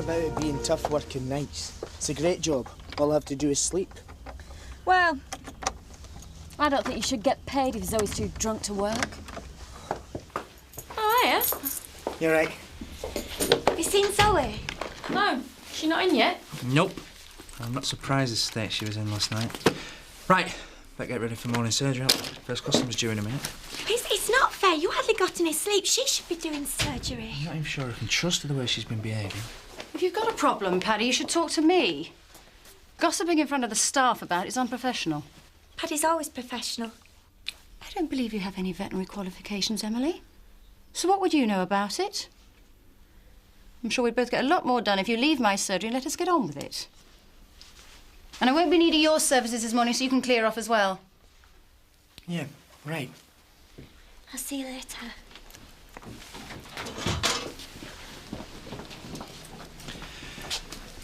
about it being tough working nights. It's a great job. All I have to do is sleep. Well, I don't think you should get paid if Zoe's too drunk to work. Oh, hiya. You're right. Have you seen Zoe? No, she's not in yet. Nope. I'm not surprised the state she was in last night. Right, better get ready for morning surgery. First customer's due in a minute. It's not fair. You hardly got any sleep. She should be doing surgery. I'm not even sure I can trust her the way she's been behaving. If you've got a problem, Paddy, you should talk to me. Gossiping in front of the staff about it is unprofessional. Paddy's always professional. I don't believe you have any veterinary qualifications, Emily. So what would you know about it? I'm sure we'd both get a lot more done if you leave my surgery and let us get on with it. And I won't be needing your services this morning, so you can clear off as well. Yeah, right. I'll see you later.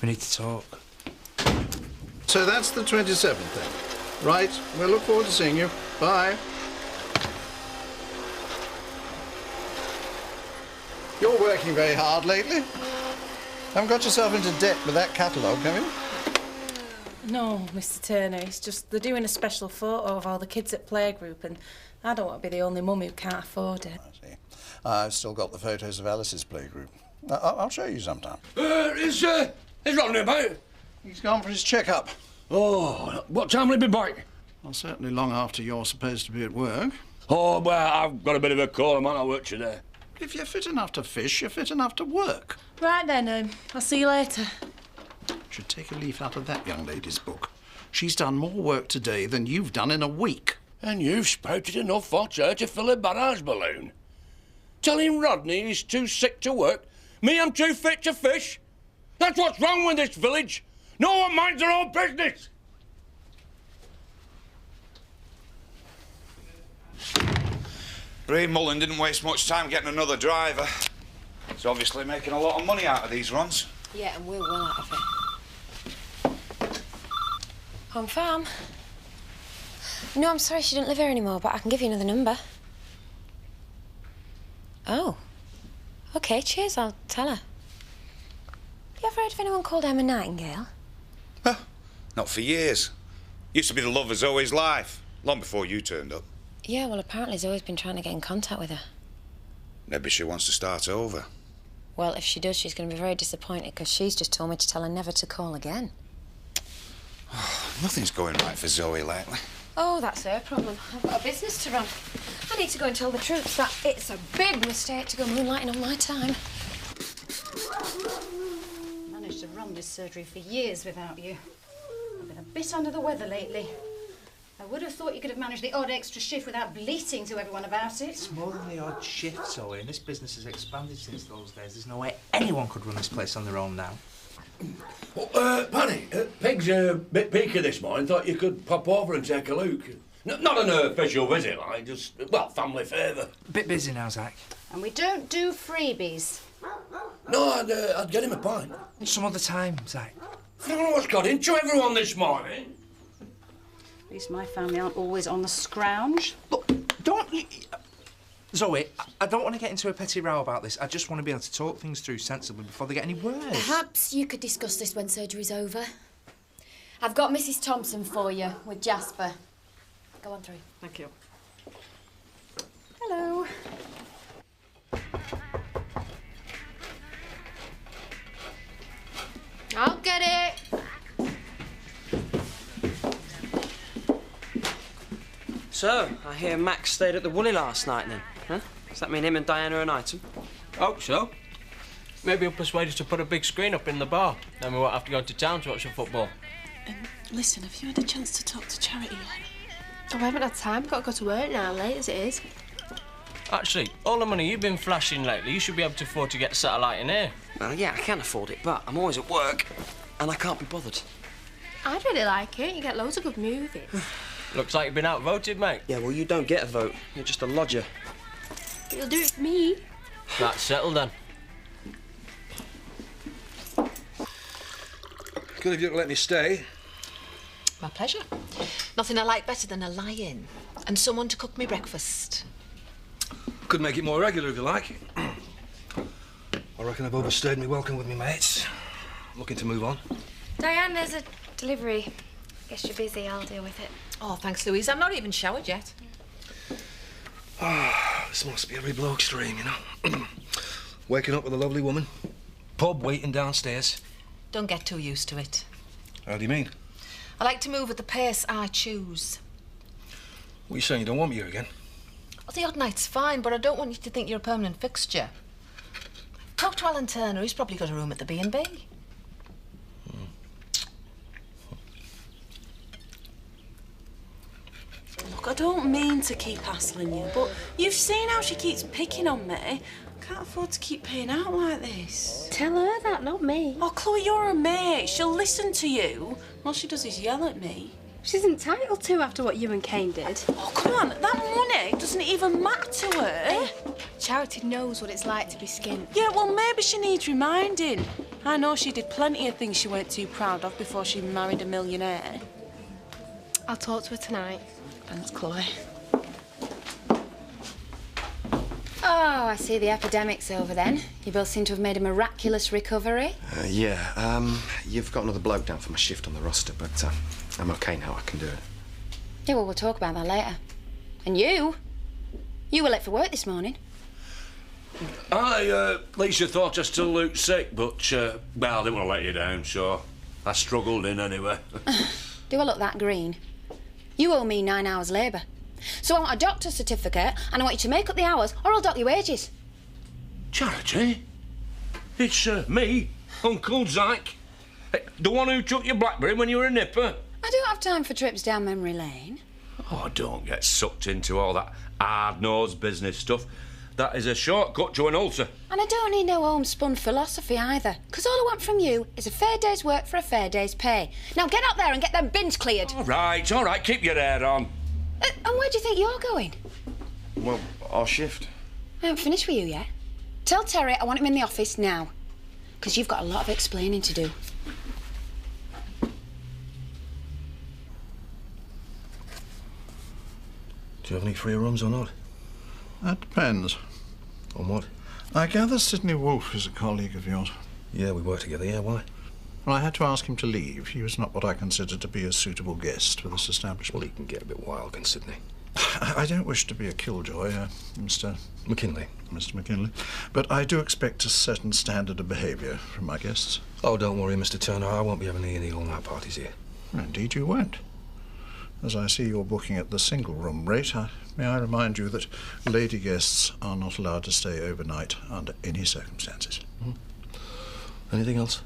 We need to talk. So that's the 27th then. Right, we'll look forward to seeing you. Bye. You're working very hard lately. Haven't got yourself into debt with that catalogue, have you? No, Mr. Turner, it's just they're doing a special photo of all the kids at playgroup and I don't want to be the only mum who can't afford it. I see. I've still got the photos of Alice's playgroup. I'll show you sometime. Is Rodney about? He's gone for his checkup. Oh, what time will he be back? Well, certainly long after you're supposed to be at work. Oh, well, I've got a bit of a call. I'm on a work today. If you're fit enough to fish, you're fit enough to work. Right then, I'll see you later. Should take a leaf out of that young lady's book. She's done more work today than you've done in a week. And you've spouted enough hot air to fill a barrage balloon. Telling Rodney he's too sick to work. Me, I'm too fit to fish. That's what's wrong with this village. No one minds their own business. Ray Mullen didn't waste much time getting another driver. He's obviously making a lot of money out of these runs. Yeah, and we're well out of it. Home farm. No, I'm sorry she didn't live here anymore, but I can give you another number. Oh. OK, cheers, I'll tell her. You ever heard of anyone called Emma Nightingale? Huh? Not for years. Used to be the love of Zoe's life, long before you turned up. Yeah, well, apparently Zoe's been trying to get in contact with her. Maybe she wants to start over. Well, if she does, she's going to be very disappointed because she's just told me to tell her never to call again. Nothing's going right for Zoe lately. Oh, that's her problem. I've got a business to run. I need to go and tell the troops that it's a big mistake to go moonlighting on my time. Managed to run this surgery for years without you. I've been a bit under the weather lately. I would have thought you could have managed the odd extra shift without bleating to everyone about it. It's more than the odd shift, Zoe, and this business has expanded since those days. There's no way anyone could run this place on their own now. Paddy, Peg's a bit peaky this morning. Thought you could pop over and take a look. Not an official visit, like, just, well, family favour. Bit busy now, Zach. And we don't do freebies. No, I'd get him a pint. Some other time, Zach. I don't know what's got into everyone this morning. At least my family aren't always on the scrounge. Look, don't you... Zoe, I don't want to get into a petty row about this. I just want to be able to talk things through sensibly before they get any worse. Perhaps you could discuss this when surgery's over. I've got Mrs. Thompson for you with Jasper. Go on through. Thank you. Hello. I'll get it. So, I hear Max stayed at the Woolly last night then, huh? Does that mean him and Diana are an item? Hope so. Maybe he'll persuade us to put a big screen up in the bar. Then we won't have to go to town to watch the football. Listen, have you had a chance to talk to Charity yet? Oh, I haven't had time. Got to go to work now, late as it is. Actually, all the money you've been flashing lately, you should be able to afford to get a satellite in here. Well, yeah, I can afford it, but I'm always at work, and I can't be bothered. I'd really like it. You get loads of good movies. Looks like you've been outvoted, mate. Yeah, well, you don't get a vote. You're just a lodger. But you'll do it for me. That's settled, then. Good of you to let me stay. My pleasure. Nothing I like better than a lie-in and someone to cook me breakfast. Could make it more regular if you like. I reckon I've overstayed my welcome with me mates. looking to move on? Diane, there's a delivery. Guess you're busy. I'll deal with it. Oh, thanks, Louise. I'm not even showered yet. Oh, this must be every bloke's dream, you know. Waking up with a lovely woman, pub waiting downstairs. Don't get too used to it. How do you mean? I like to move at the pace I choose. What are you saying, you don't want me here again? Well, the odd night's fine, but I don't want you to think you're a permanent fixture. Talk to Alan Turner. He's probably got a room at the B&B. Look, I don't mean to keep hassling you, but you've seen how she keeps picking on me. I can't afford to keep paying out like this. Tell her that, not me. Oh, Chloe, you're a mate. She'll listen to you. All she does is yell at me. She's entitled to after what you and Kane did. Oh, come on. That money doesn't even matter to her. Charity knows what it's like to be skint. Yeah, well, maybe she needs reminding. I know she did plenty of things she weren't too proud of before she married a millionaire. I'll talk to her tonight. Thanks, Chloe. Oh, I see the epidemic's over then. You both seem to have made a miraculous recovery. You've got another bloke down for my shift on the roster, but I'm okay now. I can do it. Yeah, well, we'll talk about that later. And you? You were late for work this morning. Lisa thought I still looked sick, but, well, I didn't want to let you down, so I struggled in anyway. Do I look that green? You owe me 9 hours labour. So I want a doctor's certificate, and I want you to make up the hours, or I'll dock your wages. Charity? It's me, Uncle Zack. The one who took your blackberry when you were a nipper. I don't have time for trips down memory lane. Oh, don't get sucked into all that hard-nosed business stuff. That is a shortcut to an ulcer. And I don't need no homespun philosophy either, because all I want from you is a fair day's work for a fair day's pay. Now get out there and get them bins cleared. All right, keep your hair on. And where do you think you're going? Well, our shift. I haven't finished with you yet. Tell Terry I want him in the office now, because you've got a lot of explaining to do. Do you have any free rooms or not? That depends. On what? I gather Sidney Wolfe is a colleague of yours. Yeah, we work together, yeah, why? Well, I had to ask him to leave. He was not what I consider to be a suitable guest for this establishment. Well, he can get a bit wild, can Sidney? I don't wish to be a killjoy, Mr. McKinley. Mr. McKinley, but I do expect a certain standard of behaviour from my guests. Oh, don't worry, Mr. Turner. I won't be having any all-night parties here. Indeed you won't. As I see you're booking at the single-room rate, may I remind you that lady guests are not allowed to stay overnight under any circumstances. Anything else?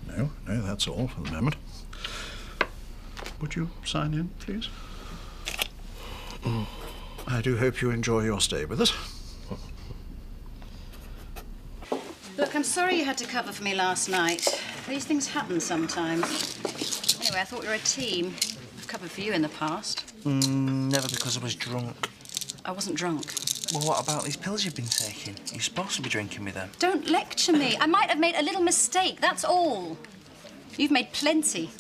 No, that's all for the moment. Would you sign in, please? I do hope you enjoy your stay with us. Look, I'm sorry you had to cover for me last night. These things happen sometimes. Anyway, I thought we were a team. I've covered for you in the past. Never because I was drunk. I wasn't drunk. Well, what about these pills you've been taking? You're supposed to be drinking with them. Don't lecture me. I might have made a little mistake, that's all. You've made plenty.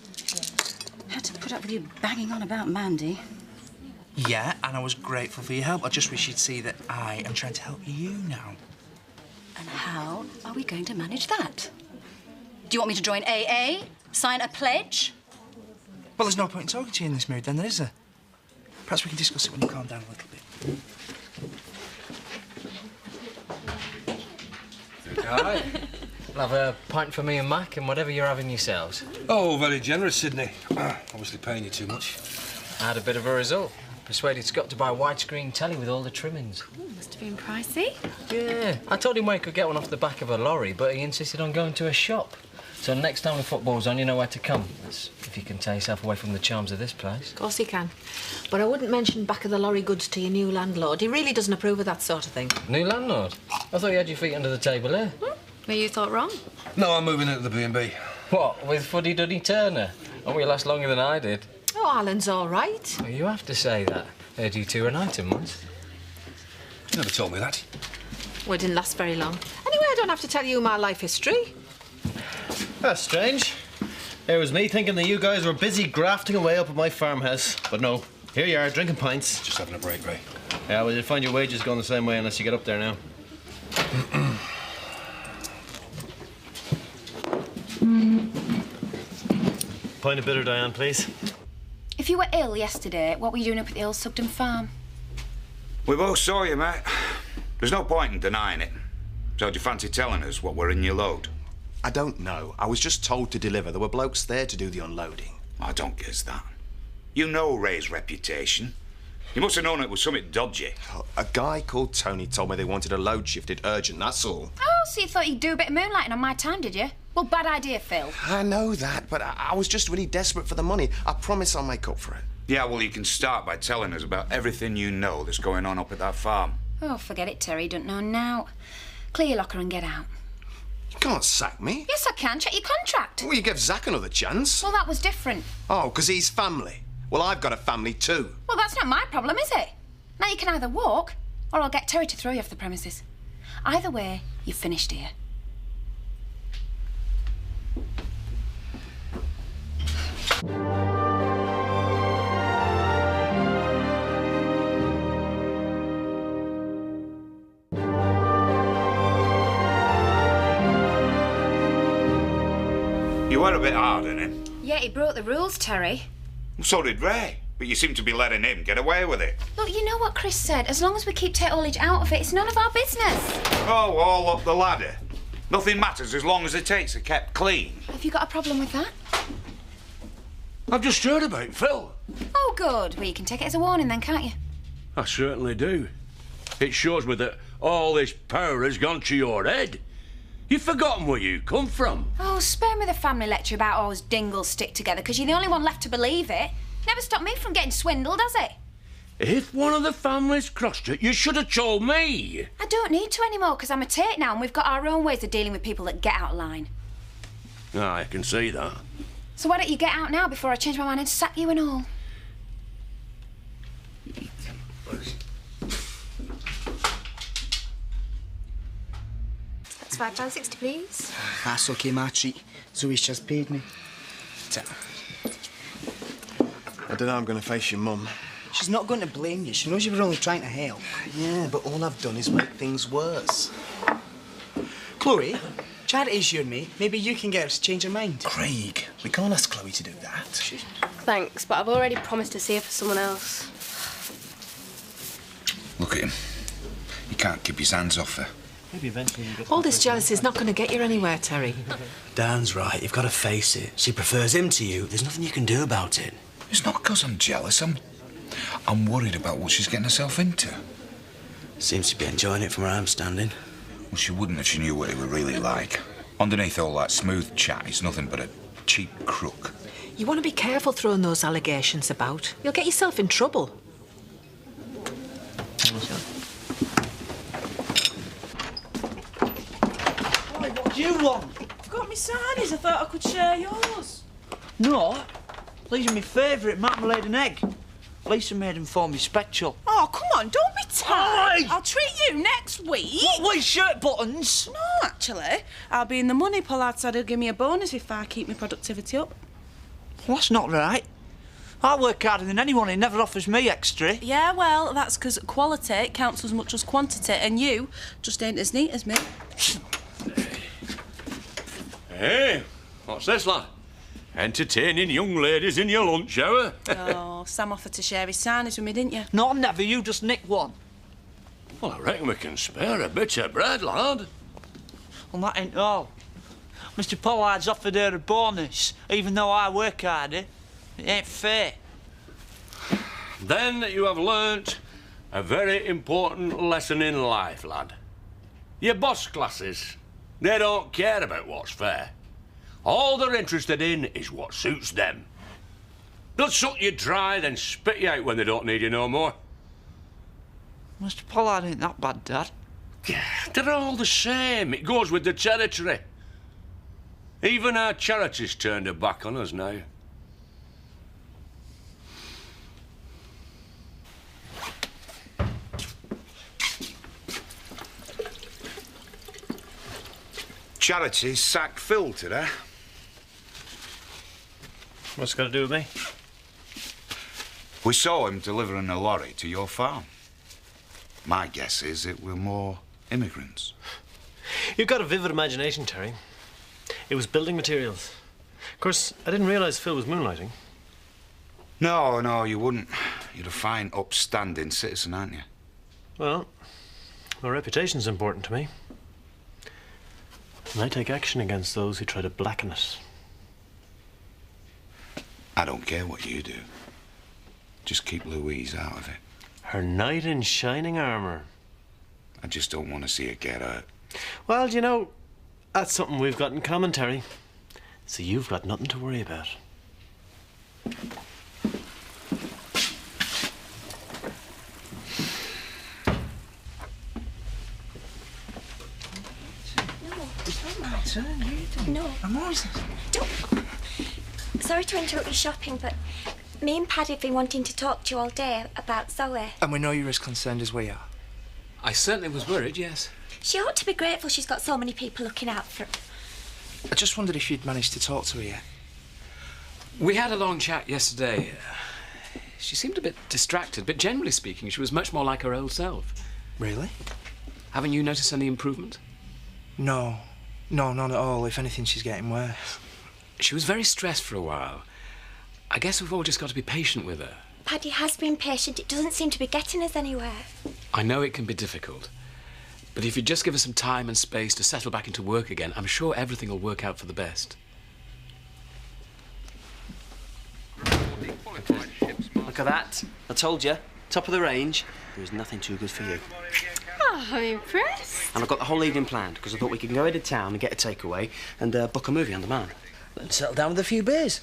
Had to put up with you banging on about Mandy. Yeah, and I was grateful for your help. I just wish you'd see that I am trying to help you now. And how are we going to manage that? Do you want me to join AA? Sign a pledge? Well, there's no point in talking to you in this mood then, is there? Perhaps we can discuss it when you calm down a little bit. Hi. I'll have a pint for me and Mac and whatever you're having yourselves. Oh, very generous, Sidney. Obviously paying you too much. I had a bit of a result. Persuaded Scott to buy a widescreen telly with all the trimmings. Must have been pricey. Yeah, I told him where he could get one off the back of a lorry, but he insisted on going to a shop. So next time the football's on, you know where to come. That's if you can tear yourself away from the charms of this place. Of course he can. But I wouldn't mention back of the lorry goods to your new landlord. He really doesn't approve of that sort of thing. New landlord? I thought you had your feet under the table here. Well, you thought wrong. No, I'm moving into the B&B. What, with Fuddy-Duddy Turner? Won't we last longer than I did? Oh, Alan's all right. Well, you have to say that. Heard you two were an item once. You never told me that. Well, it didn't last very long. Anyway, I don't have to tell you my life history. That's strange. It was me thinking that you guys were busy grafting away up at my farmhouse. But no, here you are, drinking pints. Just having a break, Ray. Yeah, well, you'll find your wages going the same way unless you get up there now. pint of bitter, Diane, please. If you were ill yesterday, what were you doing up at the old Sugden farm? We both saw you, mate. There's no point in denying it. So do you fancy telling us what were in your load? I don't know. I was just told to deliver. There were blokes there to do the unloading. I don't guess that. You know Ray's reputation. You must have known it was something dodgy. A guy called Tony told me they wanted a load shifted urgent, that's all. Oh, so you thought you'd do a bit of moonlighting on my time, did you? Well, bad idea, Phil. I know that, but I was just really desperate for the money. I promise I'll make up for it. Yeah, well, you can start by telling us about everything you know that's going on up at that farm. Oh, forget it, Terry. Don't know now. Clear your locker and get out. You can't sack me. Yes, I can. Check your contract. Well, you gave Zach another chance. Well, that was different. Oh, because he's family. Well, I've got a family too. Well, that's not my problem, is it? Now you can either walk, or I'll get Terry to throw you off the premises. Either way, you've finished here. You were a bit hard on him. Yeah, he broke the rules, Terry. So did Ray. But you seem to be letting him get away with it. Look, you know what Chris said. As long as we keep Tate Olage out of it, it's none of our business. Oh, all up the ladder. Nothing matters as long as the Tates are kept clean. Have you got a problem with that? I've just heard about Phil. Oh, good. Well, you can take it as a warning then, can't you? I certainly do. It shows me that all this power has gone to your head. You've forgotten where you come from. Oh, spare me the family lecture about all those dingles stick together, because you're the only one left to believe it. Never stopped me from getting swindled, has it? If one of the families crossed it, you should have told me. I don't need to anymore, because I'm a Tate now, and we've got our own ways of dealing with people that get out of line. I can see that. So why don't you get out now before I change my mind and sack you and all? That's £5.60, please. That's okay, my treat. Zoe's just paid me. I don't know I'm going to face your mum. She's not going to blame you. She knows you were only trying to help. Yeah, but all I've done is make things worse. Chloe, Charity's your mate. Maybe you can get her to change her mind. Craig, we can't ask Chloe to do that. Thanks, but I've already promised to see her for someone else. Look at him. He can't keep his hands off her. Maybe eventually you get... All this jealousy is not going to get you anywhere, Terry. Dan's right. You've got to face it. She prefers him to you. There's nothing you can do about it. It's not because I'm jealous. I'm worried about what she's getting herself into. Seems to be enjoying it from where I'm standing. Well, she wouldn't if she knew what he were really like. Underneath all that smooth chat, he's nothing but a cheap crook. You want to be careful throwing those allegations about. You'll get yourself in trouble. Ollie, what do you want? I've got my sarnies. I thought I could share yours. No, these are my favourite marmalade and egg. Lisa made them for me special. Oh, come on, don't be tight. I'll treat you next week. What, with shirt buttons? No, actually. I'll be in the money. Pollard said he'll give me a bonus if I keep my productivity up. Well, that's not right. I work harder than anyone. He never offers me extra. Yeah, well, that's because quality counts as much as quantity, and you just ain't as neat as me. Hey, what's this, lad? Entertaining young ladies in your lunch hour? Oh, Sam offered to share his sarnies with me, didn't you? No, never. You just nick one. Well, I reckon we can spare a bit of bread, lad. Well, that ain't all. Mr. Pollard's offered her a bonus, even though I work harder. It ain't fair. Then you have learnt a very important lesson in life, lad. Your boss classes, they don't care about what's fair. All they're interested in is what suits them. They'll suck you dry, then spit you out when they don't need you no more. Mr. Pollard ain't that bad, Dad. They're all the same. It goes with the territory. Even our charity's turned her back on us now. Charity's sacked Phil today. What's it got to do with me? We saw him delivering a lorry to your farm. My guess is it were more immigrants. You've got a vivid imagination, Terry. It was building materials. Of course, I didn't realise Phil was moonlighting. No, no, you wouldn't. You're a fine, upstanding citizen, aren't you? Well, my reputation's important to me. And I take action against those who try to blacken it. I don't care what you do. Just keep Louise out of it. Her knight in shining armour. I just don't want to see her get hurt. Well, you know, that's something we've got in common, Terry. So you've got nothing to worry about. It's not my turn, you do. No. I'm always... Don't. Sorry to interrupt your shopping, but me and Paddy have been wanting to talk to you all day about Zoe. And we know you're as concerned as we are. I certainly was worried, yes. She ought to be grateful she's got so many people looking out for her. I just wondered if you'd managed to talk to her yet. We had a long chat yesterday. She seemed a bit distracted, but generally speaking, she was much more like her old self. Really? Haven't you noticed any improvement? No. No, none at all. If anything, she's getting worse. She was very stressed for a while. I guess we've all just got to be patient with her. Paddy has been patient. It doesn't seem to be getting us anywhere. I know it can be difficult, but if you just give her some time and space to settle back into work again, I'm sure everything will work out for the best. Look at that. I told you. Top of the range. There was nothing too good for you. Oh, I'm impressed. And I've got the whole evening planned, because I thought we could go into town and get a takeaway and book a movie on demand. And settle down with a few beers.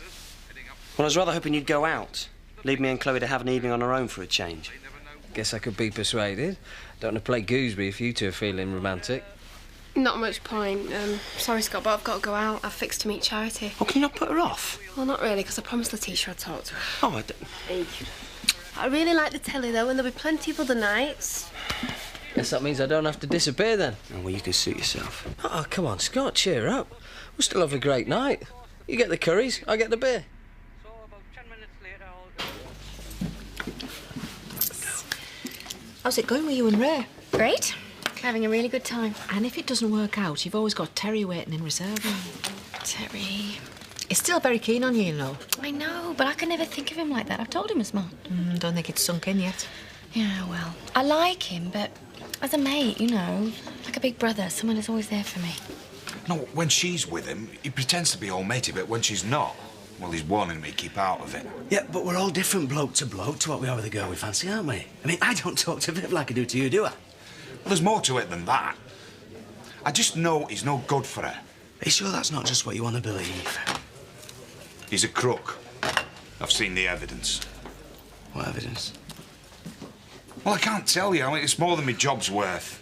Well, I was rather hoping you'd go out. Leave me and Chloe to have an evening on our own for a change. Guess I could be persuaded. Don't want to play Gooseby if you two are feeling romantic. Not much point. Sorry, Scott, but I've got to go out. I've fixed to meet Charity. Oh, can you not put her off? Well, not really, because I promised Letitia I'd talk to her. Oh, I don't... I really like the telly, though, and there'll be plenty of other nights. Guess that means I don't have to disappear then. Oh, well, you can suit yourself. Oh, come on, Scott, cheer up. We'll still have a great night. You get the curries, I get the beer. How's it going with you and Ray? Great. Having a really good time. And if it doesn't work out, you've always got Terry waiting in reserve. Terry. He's still very keen on you, you know. I know, but I can never think of him like that. I've told him as much. Don't think it's sunk in yet. Yeah, well, I like him, but as a mate, you know, like a big brother, someone who's always there for me. No, when she's with him, he pretends to be all matey, but when she's not, well, he's warning me keep out of it. Yeah, but we're all different bloke to what we are with a girl we fancy, aren't we? I mean, I don't talk to Viv like I do to you, do I? Well, there's more to it than that. I just know he's no good for her. Are you sure that's not just what you want to believe? He's a crook. I've seen the evidence. What evidence? Well, I can't tell you. I mean, it's more than my job's worth.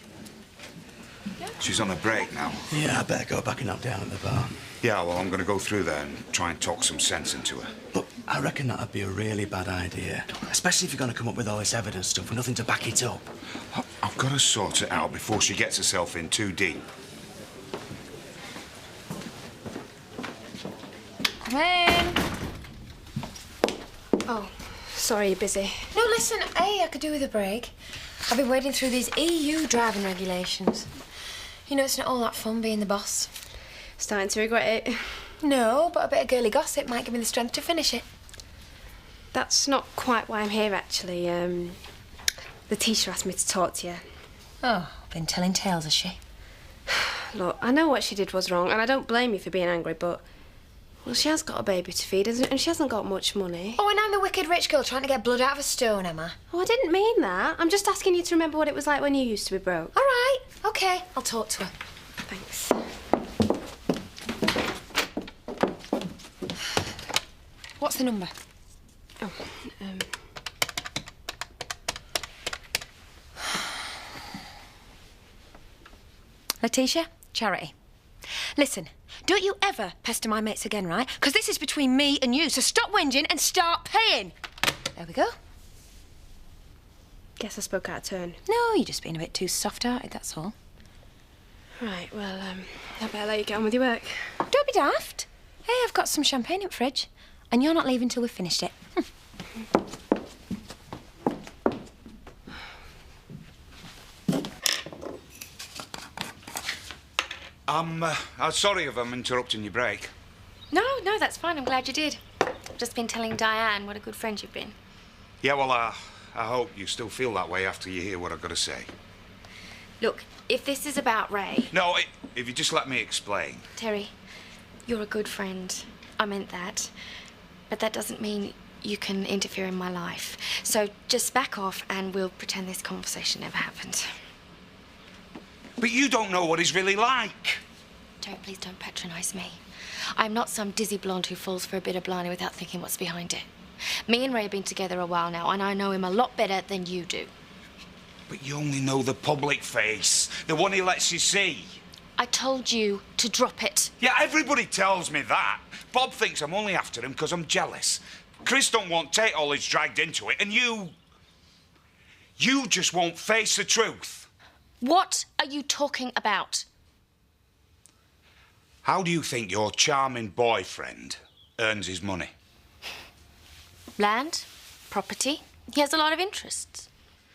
She's on a break now. Yeah, I better go back and knock down at the bar. Yeah, well, I'm going to go through there and try and talk some sense into her. Look, I reckon that'd be a really bad idea. Especially if you're going to come up with all this evidence stuff with nothing to back it up. I've got to sort it out before she gets herself in too deep. Come in. Oh, sorry, you're busy. No, listen, I could do with a break. I've been wading through these EU driving regulations. You know, it's not all that fun being the boss. Starting to regret it. No, but a bit of girly gossip might give me the strength to finish it. That's not quite why I'm here, actually. Letitia asked me to talk to you. Oh, been telling tales, has she? Look, I know what she did was wrong, and I don't blame you for being angry, but... Well, she has got a baby to feed, and she hasn't got much money. Oh, and I'm the wicked rich girl trying to get blood out of a stone, am I? Oh, I didn't mean that. I'm just asking you to remember what it was like when you used to be broke. All right, OK, I'll talk to her. Thanks. What's the number? Oh, Letitia, Charity. Listen, don't you ever pester my mates again, right? Because this is between me and you, so stop whinging and start paying. There we go. Guess I spoke out of turn. No, you're just being a bit too soft-hearted, that's all. Right, well, I better let you get on with your work. Don't be daft. Hey, I've got some champagne in the fridge, and you're not leaving till we've finished it. I'm sorry if I'm interrupting your break. No, that's fine. I'm glad you did. I've just been telling Diane what a good friend you've been. Yeah, well, I hope you still feel that way after you hear what I've got to say. Look, if this is about Ray... No, if you just let me explain. Terry, you're a good friend. I meant that. But that doesn't mean you can interfere in my life. So just back off and we'll pretend this conversation never happened. But you don't know what he's really like. Terry, please don't patronise me. I'm not some dizzy blonde who falls for a bit of blarney without thinking what's behind it. Me and Ray have been together a while now, and I know him a lot better than you do. But you only know the public face, the one he lets you see. I told you to drop it. Yeah, everybody tells me that. Bob thinks I'm only after him because I'm jealous. Chris don't want Tate Olledge dragged into it, and you just won't face the truth. What are you talking about? How do you think your charming boyfriend earns his money? Land, property. He has a lot of interests.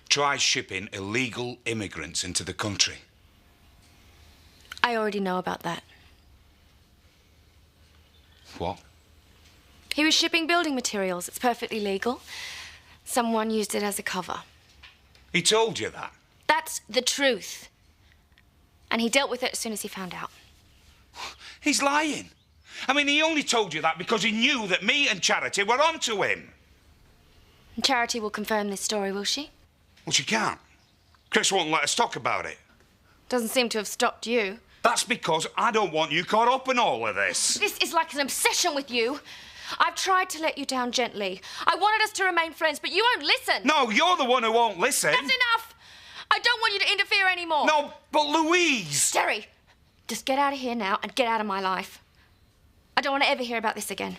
Try shipping illegal immigrants into the country. I already know about that. What? He was shipping building materials. It's perfectly legal. Someone used it as a cover. He told you that? That's the truth. And he dealt with it as soon as he found out. He's lying. I mean, he only told you that because he knew that me and Charity were onto him. And Charity will confirm this story, will she? Well, she can't. Chris won't let us talk about it. Doesn't seem to have stopped you. That's because I don't want you caught up in all of this. This is like an obsession with you. I've tried to let you down gently. I wanted us to remain friends, but you won't listen. No, you're the one who won't listen. That's enough! I don't want you to interfere anymore. No, but Louise! Terry, just get out of here now and get out of my life. I don't want to ever hear about this again.